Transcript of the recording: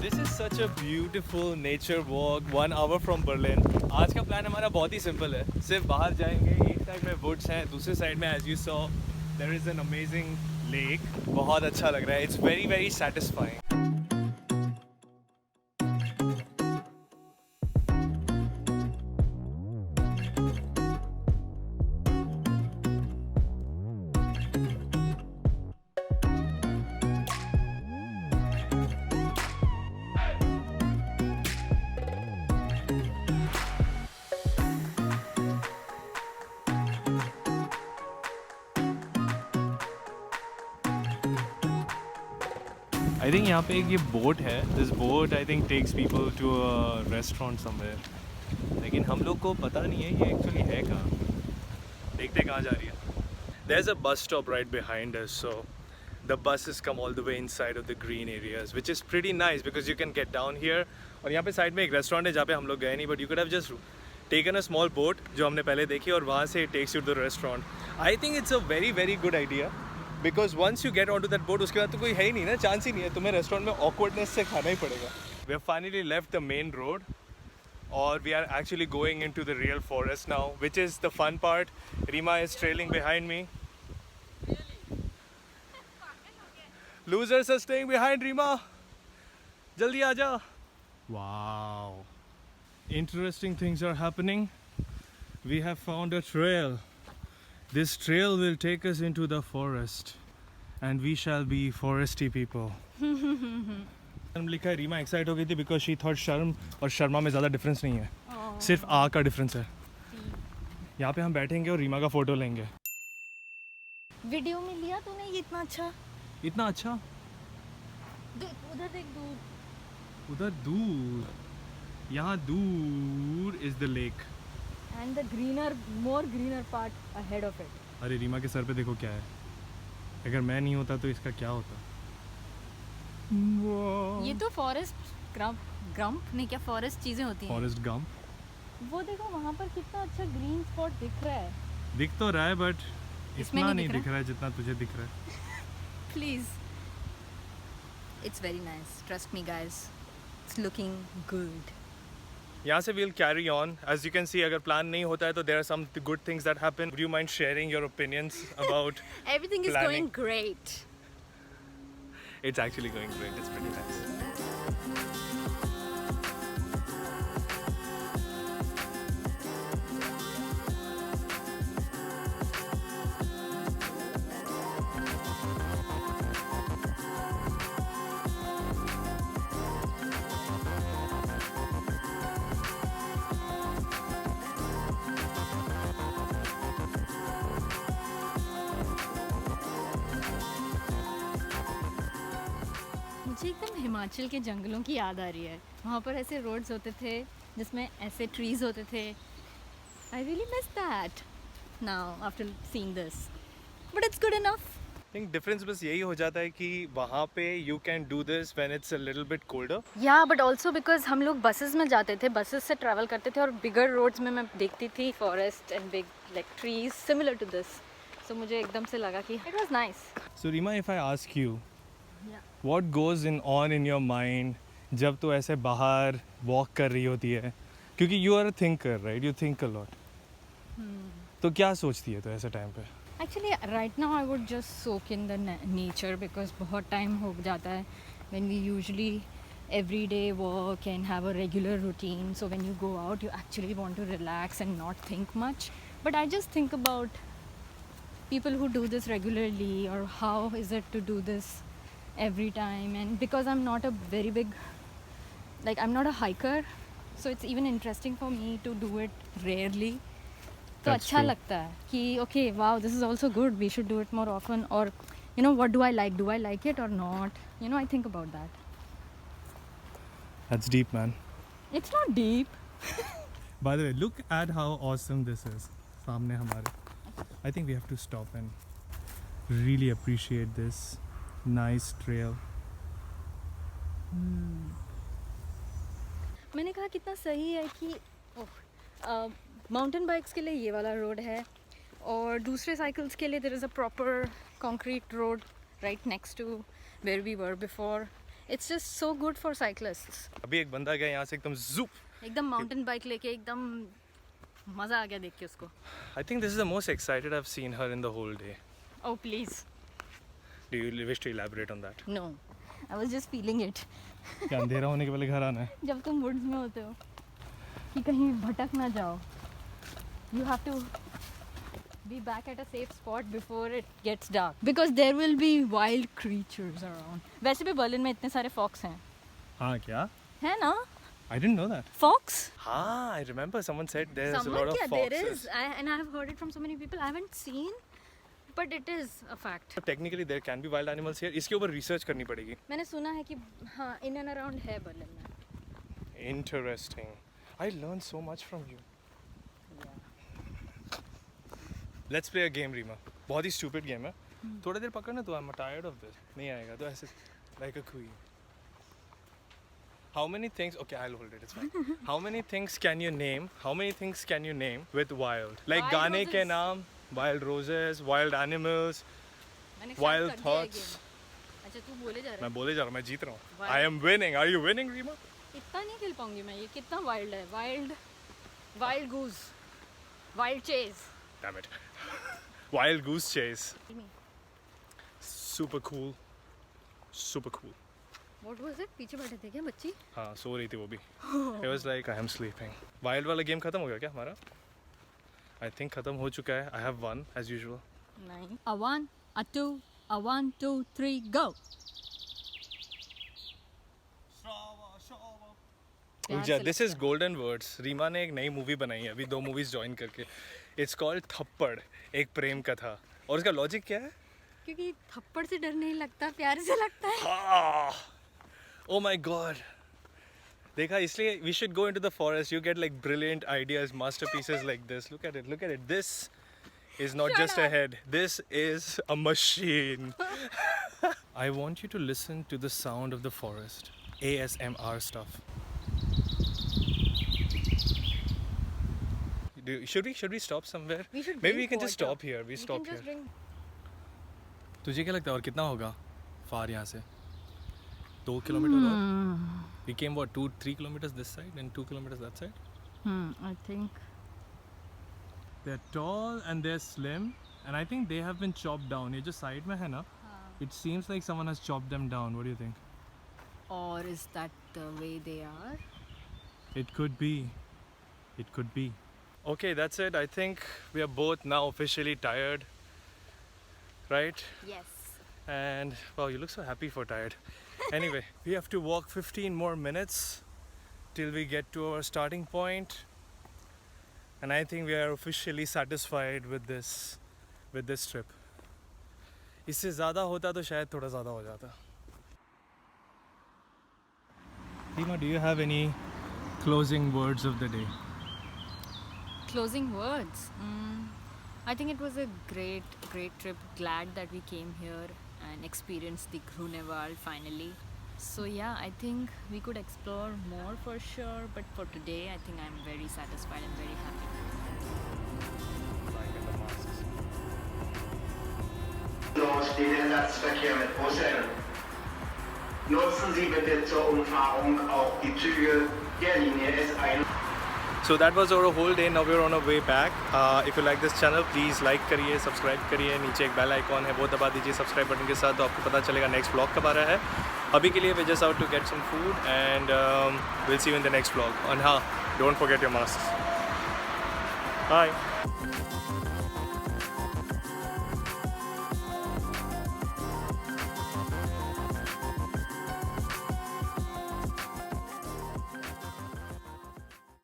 This is such a beautiful nature walk 1 hour from Berlin. आज का plan हमारा बहुत ही सिंपल है, सिर्फ बाहर जाएंगे, एक साइड में वुड्स हैं, दूसरे साइड में as you saw there is an amazing lake. बहुत अच्छा लग रहा है, it's very very satisfying. I think यहाँ पे एक ये बोट है. This boat I think takes people to a restaurant somewhere. लेकिन हम लोग को पता नहीं है ये actually है कहाँ. देखते कहाँ जा रही है. There's a bus stop right behind us, so the buses come all the way inside of the green areas, which is pretty nice because you can get down here. और यहाँ पे साइड में एक रेस्टोरेंट है जहाँ पे हम लोग गए नहीं, but you could have just taken a small boat जो हमने पहले देखी और वहाँ से it takes you to the restaurant. I think it's a very very good idea. Because once you get onto that boat, उसके बाद तो कोई है ही नहीं ना, चांस ही नहीं है, तुम्हें रेस्टोरेंट में awkwardness से खाना ही पड़ेगा. We have finally left the main road, और we are actually going into the real forest now, which is the fun part. Rima is trailing behind me. Losers are staying behind Rima. जल्दी आजा. Wow. Interesting things are happening. We have found a trail. This trail will take us into the forest and we shall be foresty people. लिखा है Reema excite हो गई थी because she thought शर्म और शर्मा में ज़्यादा डिफरेंस नहीं है, सिर्फ आ का डिफरेंस है. यहाँ पे हम बैठेंगे और रीमा का फ़ोटो लेंगे. वीडियो में लिया तूने ये इतना अच्छा. इतना अच्छा. देख उधर, देख दूर. उधर दूर, यहाँ दूर is the lake. And the more greener part ahead of it. अरे रीमा के सर पे देखो क्या है. अगर मैं नहीं होता तो इसका क्या होता. ये तो फॉरेस्ट ग्रम्प नहीं, क्या फॉरेस्ट चीजें होती हैं. Forrest Gump. वो देखो वहाँ पर कितना अच्छा ग्रीन स्पॉट दिख रहा है. दिख तो रहा है बट इतना नहीं दिख रहा है जितना तुझे दिख रहा है. Please. It's very nice, trust me guys, it's looking good. यहाँ से we'll carry on. As you can see, अगर प्लान नहीं होता है तो there are some good things that happen. Would you mind sharing your opinions about Everything is planning? going great. It's actually going great. It's pretty nice. मुझे एकदम हिमाचल के जंगलों की याद आ रही है. वहाँ पर ऐसे रोड्स होते थे जिसमें ऐसे ट्रीज होते थे. I really miss that now after seeing this, but it's good enough. I think difference बस यही हो जाता है कि वहाँ पे you can do this when it's a little bit colder. या बट ऑल्सो बिकॉज हम लोग बसेस में जाते थे, बसेस से ट्रैवल करते थे और बिगर रोड्स में मैं देखती थी forest and big like trees similar to this. So मुझे एकदम से लगा कि it was nice. So Rima, if I ask you, what goes on in your mind जब तू ऐसे बाहर walk कर रही होती है, क्योंकि you are a thinker, right? You think a lot. तो क्या सोचती है तो ऐसे टाइम पे? Actually, right now I would just soak in the nature because बहुत time हो जाता है when we usually everyday work and have a regular routine. So when you go out, you actually want to relax and not think much. But I just think about people who do this regularly, or how is it to do this every time. And because I'm not a very big, like I'm not a hiker, so it's even interesting for me to do it rarely. तो That's अच्छा true. लगता है कि okay, wow, this is also good, we should do it more often. Or you know, what do I like it or not, you know, I think about that. That's deep, man. It's not deep. By the way, look at how awesome this is. सामने हमारे. I think we have to stop and really appreciate this nice trail. मैंने कहा कितना सही है कि mountain bikes के लिए ये वाला रोड है और दूसरे साइकिल्स के लिए there is a proper concrete road right next to where we were before. It's just so good for cyclists. अभी एक बंदा गया यहाँ से एकदम ज़ूप. एकदम माउंटेन बाइक लेके एकदम मज़ा आ गया देख के उसको. I think this is the most excited I've seen her in the whole day. Oh please. Do you wish to elaborate on that? No. I was just feeling it. क्या अंधेरा होने के पहले घर आना है? जब तुम वुड्स में होते हो कि कहीं भटक ना जाओ. You have to be back at a safe spot before it gets dark. Because there will be wild creatures around. वैसे भी बर्लिन में इतने सारे fox हैं. हाँ क्या? है ना? I didn't know that. Fox? हाँ, I remember someone said there's Someone, a lot of yeah, foxes. there is. And I've heard it from so many people. I haven't seen, but it is a fact. So technically there can be wild animals here. इसके ऊपर research करनी पड़ेगी. मैंने सुना है कि हाँ in and around है बर्लिन में. Interesting. I learned so much from you. Let's play a game, Rima. बहुत ही stupid game है. थोड़ी देर पकड़ना तो I'm tired of this. नहीं आएगा तो ऐसे like a queen. How many things? Okay, I'll hold it. It's fine. How many things can you name? How many things can you name with wild? Like Wild गाने के roses. नाम, wild roses, wild animals, मैंने wild start कर दिया ये thoughts. game. अच्छा तू बोले जा रहा मैं बोले जा रहा हूँ मैं जीत रहा हूँ. Wild. I am winning. Are you winning, Rima? है. इतना नहीं खेल पाऊंगी मैं. ये कितना wild है. Wild goose. Wild chase. Damn it. Wild goose chase. Super cool. Super cool. What was it? पीछे बैठे थे क्या बच्ची? हाँ सो रही थी वो भी. It was like I am sleeping. Wild वाला गेम खत्म हो गया क्या हमारा? I think खत्म हो चुका है. I have won as usual. नहीं. A 1, a 2, a 1, 2, 3, go. Puja, this is golden words. Reema ने एक नई मूवी बनाई है अभी 2 मूवीज ज्वाइन करके. It's called थप्पड़, एक प्रेम कथा. और उसका लॉजिक क्या है? क्योंकि थप्पड़ से डर नहीं लगता, प्यार से लगता है. Oh my god. देखा इसलिए we should go into the forest. You get like brilliant ideas, masterpieces like this. Look at it. Look at it. This is not just a head. This is a machine. I want you to listen to the sound of the forest. ASMR stuff. Should we stop somewhere? We should Maybe we drink can just water. stop here. We stop can just here. drink. तुझे क्या लगता है और कितना होगा फार यहाँ से? 2 kilometers और? We came what 2-3 kilometers this side and 2 kilometers that side. I think. They're tall and they're slim, and I think they have been chopped down. ये जो side में है ना, it seems like someone has chopped them down. What do you think? Or is that the way they are? It could be. It could be. Okay, that's it. I think we are both now officially tired, right? Yes. And wow, you look so happy for tired. Anyway, we have to walk 15 more minutes till we get to our starting point, and I think we are officially satisfied with this trip. इससे ज़्यादा होता तो शायद थोड़ा ज़्यादा हो जाता. Rima, do you have any closing words of the day? Closing words. I think it was a great trip. Glad that we came here and experienced the Grunewald finally. So yeah, I think we could explore more for sure. But for today, I think I'm very satisfied and very happy. Den Ersatzverkehr mit Brüssel. Nutzen Sie bitte zur Umfahrung auch die Züge der Linie S1. So that was our whole day. Now we're on our way back. If you like this channel, please like करिए, subscribe करिए. नीचे एक bell icon है वो दबा दीजिए subscribe button के साथ, तो आपको पता चलेगा next vlog कब आ रहा है. अभी के लिए we're just out to get some food, and we'll see you in the next vlog. And हाँ, don't forget your masks. Bye.